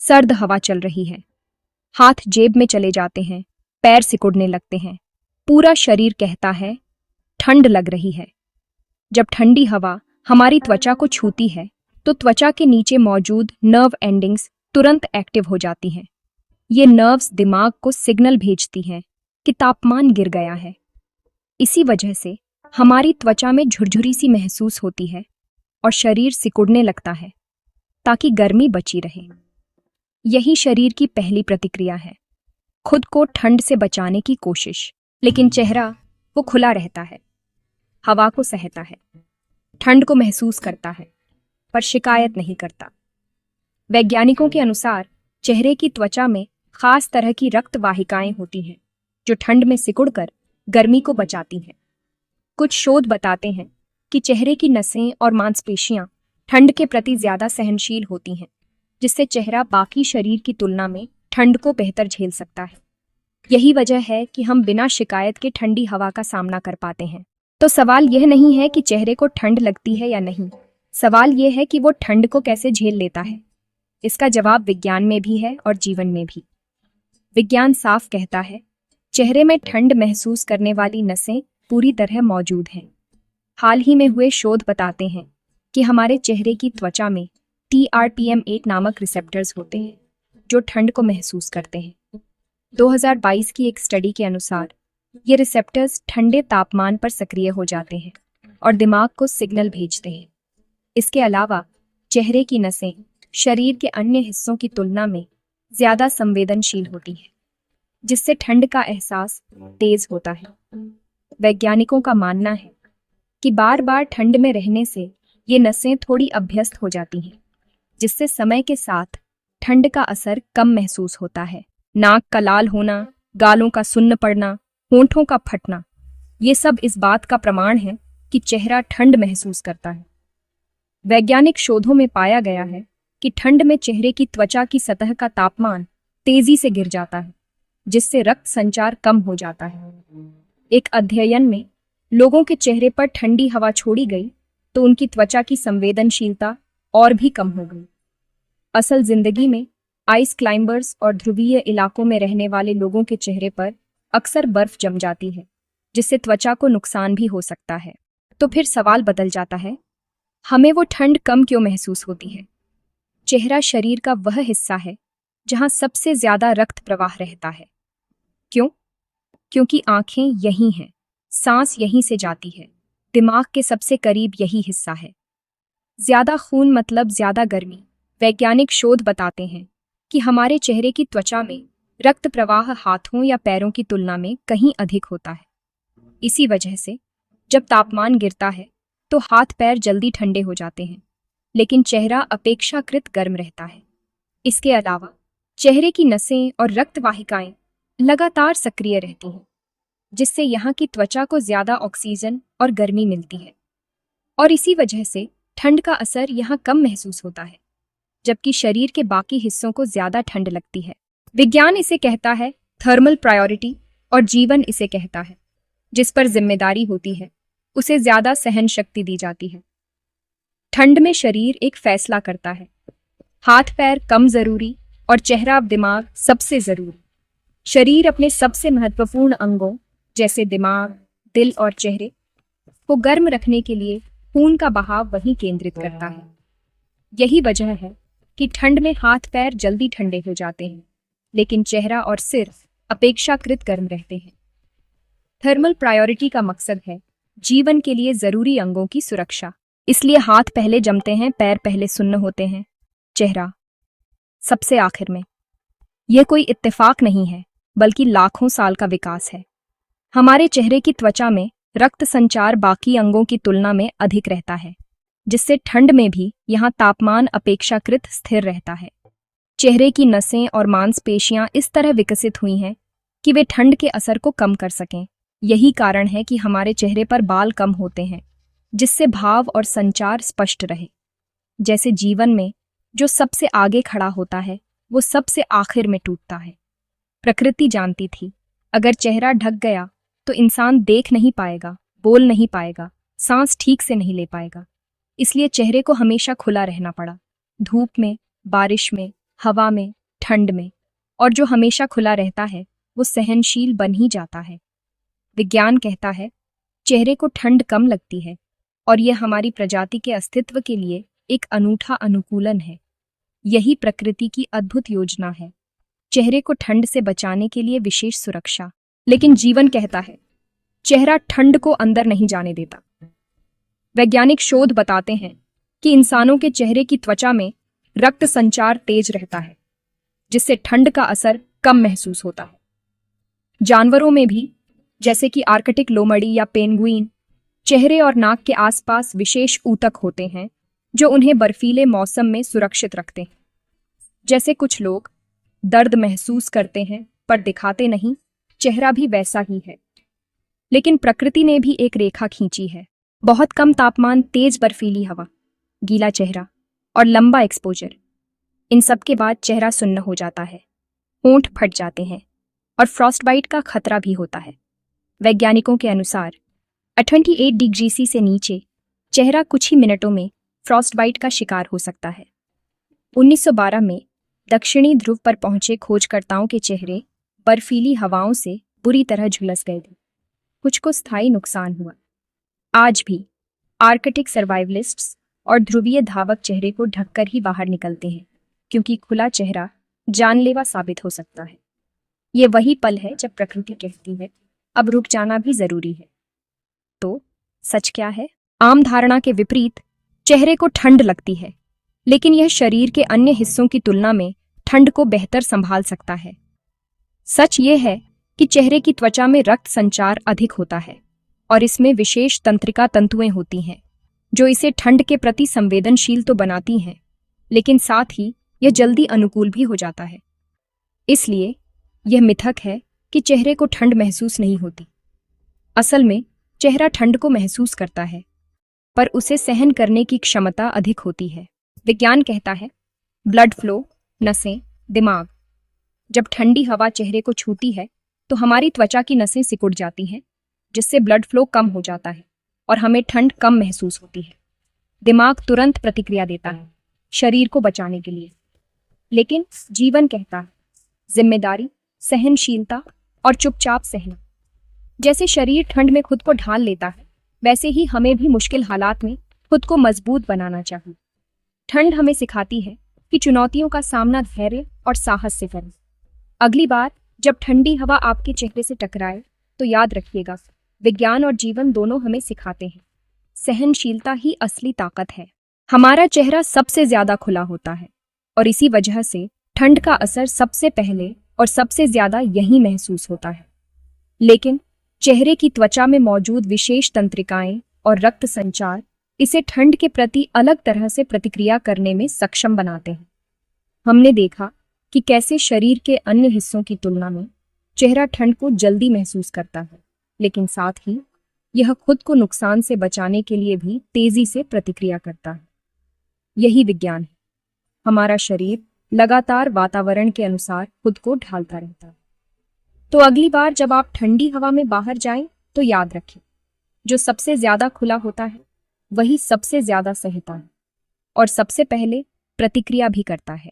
सर्द हवा चल रही है। हाथ जेब में चले जाते हैं, पैर सिकुड़ने लगते हैं। पूरा शरीर कहता है ठंड लग रही है। जब ठंडी हवा हमारी त्वचा को छूती है तो त्वचा के नीचे मौजूद नर्व एंडिंग्स तुरंत एक्टिव हो जाती हैं। ये नर्व्स दिमाग को सिग्नल भेजती हैं कि तापमान गिर गया है। इसी वजह से हमारी त्वचा में झुरझुरी सी महसूस होती है और शरीर सिकुड़ने लगता है ताकि गर्मी बची रहे। यही शरीर की पहली प्रतिक्रिया है, खुद को ठंड से बचाने की कोशिश। लेकिन चेहरा वो खुला रहता है, हवा को सहता है, ठंड को महसूस करता है, पर शिकायत नहीं करता। वैज्ञानिकों के अनुसार चेहरे की त्वचा में खास तरह की रक्त वाहिकाएं होती हैं जो ठंड में सिकुड़कर गर्मी को बचाती हैं। कुछ शोध बताते हैं कि चेहरे की नसें और मांसपेशियां ठंड के प्रति ज्यादा सहनशील होती हैं, जिससे चेहरा बाकी शरीर की तुलना में ठंड को बेहतर झेल सकता है। यही वजह है कि हम बिना शिकायत के ठंडी हवा का सामना कर पाते हैं। तो सवाल यह नहीं है कि चेहरे को ठंड लगती है या नहीं, सवाल यह है कि वो ठंड को कैसे झेल लेता है। इसका जवाब विज्ञान में भी है और जीवन में भी। विज्ञान साफ कहता है, चेहरे में ठंड महसूस करने वाली नसें पूरी तरह मौजूद हैं। हाल ही में हुए शोध बताते हैं कि हमारे चेहरे की त्वचा में TRPM8 नामक रिसेप्टर्स होते हैं जो ठंड को महसूस करते हैं। 2022 की एक स्टडी के अनुसार ये रिसेप्टर्स ठंडे तापमान पर सक्रिय हो जाते हैं और दिमाग को सिग्नल भेजते हैं। इसके अलावा चेहरे की नसें शरीर के अन्य हिस्सों की तुलना में ज्यादा संवेदनशील होती हैं, जिससे ठंड का एहसास तेज होता है। वैज्ञानिकों का मानना है कि बार बार ठंड में रहने से ये नसें थोड़ी अभ्यस्त हो जाती हैं, जिससे समय के साथ ठंड का असर कम महसूस होता है। नाक का लाल होना, गालों का सुन्न पड़ना, होंठों का फटना, ये सब इस बात का प्रमाण है कि चेहरा ठंड महसूस करता है। वैज्ञानिक शोधों में पाया गया है कि ठंड में चेहरे की त्वचा की सतह का तापमान तेजी से गिर जाता है, जिससे रक्त संचार कम हो जाता है। एक अध्ययन में लोगों के चेहरे पर ठंडी हवा छोड़ी गई तो उनकी त्वचा की संवेदनशीलता और भी कम हो गई। असल जिंदगी में आइस क्लाइंबर्स और ध्रुवीय इलाकों में रहने वाले लोगों के चेहरे पर अक्सर बर्फ जम जाती है, जिससे त्वचा को नुकसान भी हो सकता है। तो फिर सवाल बदल जाता है, हमें वो ठंड कम क्यों महसूस होती है? चेहरा शरीर का वह हिस्सा है जहां सबसे ज्यादा रक्त प्रवाह रहता है। क्यों? क्योंकि आंखें यहीं हैं, सांस यहीं से जाती है, दिमाग के सबसे करीब यही हिस्सा है। ज्यादा खून मतलब ज्यादा गर्मी। वैज्ञानिक शोध बताते हैं कि हमारे चेहरे की त्वचा में रक्त प्रवाह हाथों या पैरों की तुलना में कहीं अधिक होता है। इसी वजह से जब तापमान गिरता है तो हाथ पैर जल्दी ठंडे हो जाते हैं, लेकिन चेहरा अपेक्षाकृत गर्म रहता है। इसके अलावा चेहरे की नसें और रक्त वाहिकाएं लगातार सक्रिय रहती हैं, जिससे यहाँ की त्वचा को ज्यादा ऑक्सीजन और गर्मी मिलती है, और इसी वजह से ठंड का असर यहाँ कम महसूस होता है, जबकि शरीर के बाकी हिस्सों को ज्यादा ठंड लगती है। विज्ञान इसे कहता है थर्मल प्रायोरिटी और जीवन इसे कहता है जिस पर जिम्मेदारी होती है उसे ज्यादा सहन शक्ति दी जाती है। ठंड में शरीर एक फैसला करता है, हाथ पैर कम जरूरी और चेहरा दिमाग सबसे जरूरी। शरीर अपने सबसे महत्वपूर्ण अंगों जैसे दिमाग, दिल और चेहरे को गर्म रखने के लिए खून का बहाव वहीं केंद्रित करता है। यही वजह है कि ठंड में हाथ पैर जल्दी ठंडे हो जाते हैं, लेकिन चेहरा और सिर अपेक्षाकृत गर्म रहते हैं। थर्मल प्रायोरिटी का मकसद है जीवन के लिए जरूरी अंगों की सुरक्षा। इसलिए हाथ पहले जमते हैं, पैर पहले सुन्न होते हैं, चेहरा सबसे आखिर में। यह कोई इत्तेफाक नहीं है, बल्कि लाखों साल का विकास है। हमारे चेहरे की त्वचा में रक्त संचार बाकी अंगों की तुलना में अधिक रहता है, जिससे ठंड में भी यहाँ तापमान अपेक्षाकृत स्थिर रहता है। चेहरे की नसें और मांसपेशियां इस तरह विकसित हुई हैं कि वे ठंड के असर को कम कर सकें। यही कारण है कि हमारे चेहरे पर बाल कम होते हैं, जिससे भाव और संचार स्पष्ट रहे। जैसे जीवन में जो सबसे आगे खड़ा होता है वो सबसे आखिर में टूटता है। प्रकृति जानती थी, अगर चेहरा ढक गया तो इंसान देख नहीं पाएगा, बोल नहीं पाएगा, सांस ठीक से नहीं ले पाएगा। इसलिए चेहरे को हमेशा खुला रहना पड़ा। धूप में, बारिश में, हवा में, ठंड में, और जो हमेशा खुला रहता है वो सहनशील बन ही जाता है। विज्ञान कहता है चेहरे को ठंड कम लगती है और यह हमारी प्रजाति के अस्तित्व के लिए एक अनूठा अनुकूलन है। यही प्रकृति की अद्भुत योजना है, चेहरे को ठंड से बचाने के लिए विशेष सुरक्षा। लेकिन जीवन कहता है चेहरा ठंड को अंदर नहीं जाने देता। वैज्ञानिक शोध बताते हैं कि इंसानों के चेहरे की त्वचा में रक्त संचार तेज रहता है, जिससे ठंड का असर कम महसूस होता है। जानवरों में भी, जैसे कि आर्कटिक लोमड़ी या पेंगुइन, चेहरे और नाक के आसपास विशेष ऊतक होते हैं जो उन्हें बर्फीले मौसम में सुरक्षित रखते हैं। जैसे कुछ लोग दर्द महसूस करते हैं पर दिखाते नहीं, चेहरा भी वैसा ही है। लेकिन प्रकृति ने भी एक रेखा खींची है। बहुत कम तापमान, तेज बर्फीली हवा, गीला चेहरा और लंबा एक्सपोजर। इन सब के बाद चेहरा सुन्न हो जाता है, होंठ फट जाते हैं और फ्रॉस्टबाइट का खतरा भी होता है। वैज्ञानिकों के अनुसार 28 डिग्री सी से नीचे चेहरा कुछ ही मिनटों में फ्रॉस्टबाइट का शिकार हो सकता है। 1912 में दक्षिणी ध्रुव पर पहुंचे खोजकर्ताओं के चेहरे बर्फीली हवाओं से बुरी तरह झुलस गए थे। कुछ को स्थायी नुकसान हुआ। आज भी आर्कटिक सर्वाइवलिस्ट्स और ध्रुवीय धावक चेहरे को ढककर ही बाहर निकलते हैं, क्योंकि खुला चेहरा जानलेवा साबित हो सकता है। ये वही पल है जब प्रकृति कहती है अब रुक जाना भी जरूरी है। तो सच क्या है? आम धारणा के विपरीत चेहरे को ठंड लगती है, लेकिन यह शरीर के अन्य हिस्सों की तुलना में ठंड को बेहतर संभाल सकता है। सच ये है कि चेहरे की त्वचा में रक्त संचार अधिक होता है और इसमें विशेष तंत्रिका तंतुएं होती हैं जो इसे ठंड के प्रति संवेदनशील तो बनाती हैं, लेकिन साथ ही यह जल्दी अनुकूल भी हो जाता है। इसलिए यह मिथक है कि चेहरे को ठंड महसूस नहीं होती। असल में चेहरा ठंड को महसूस करता है, पर उसे सहन करने की क्षमता अधिक होती है। विज्ञान कहता है ब्लड फ्लो, नसें, दिमाग। जब ठंडी हवा चेहरे को छूती है तो हमारी त्वचा की नसें सिकुड़ जाती हैं, जिससे ब्लड फ्लो कम हो जाता है और हमें ठंड कम महसूस होती है। दिमाग तुरंत प्रतिक्रिया देता है शरीर को बचाने के लिए। लेकिन जीवन कहता है जिम्मेदारी, सहनशीलता और चुपचाप सहना। जैसे शरीर ठंड में खुद को ढाल लेता है, वैसे ही हमें भी मुश्किल हालात में खुद को मजबूत बनाना चाहिए। ठंड हमें सिखाती है कि चुनौतियों का सामना धैर्य और साहस से करें। अगली बार जब ठंडी हवा आपके चेहरे से टकराए तो याद रखिएगा, विज्ञान और जीवन दोनों हमें सिखाते हैं सहनशीलता ही असली ताकत है। हमारा चेहरा सबसे ज्यादा खुला होता है और इसी वजह से ठंड का असर सबसे पहले और सबसे ज्यादा यही महसूस होता है। लेकिन चेहरे की त्वचा में मौजूद विशेष तंत्रिकाएं और रक्त संचार इसे ठंड के प्रति अलग तरह से प्रतिक्रिया करने में सक्षम बनाते हैं। हमने देखा कि कैसे शरीर के अन्य हिस्सों की तुलना में चेहरा ठंड को जल्दी महसूस करता है, लेकिन साथ ही यह खुद को नुकसान से बचाने के लिए भी तेजी से प्रतिक्रिया करता है। यही विज्ञान है। हमारा शरीर लगातार वातावरण के अनुसार खुद को ढालता रहता है। तो अगली बार जब आप ठंडी हवा में बाहर जाएं तो याद रखें, जो सबसे ज्यादा खुला होता है वही सबसे ज्यादा सहता है और सबसे पहले प्रतिक्रिया भी करता है।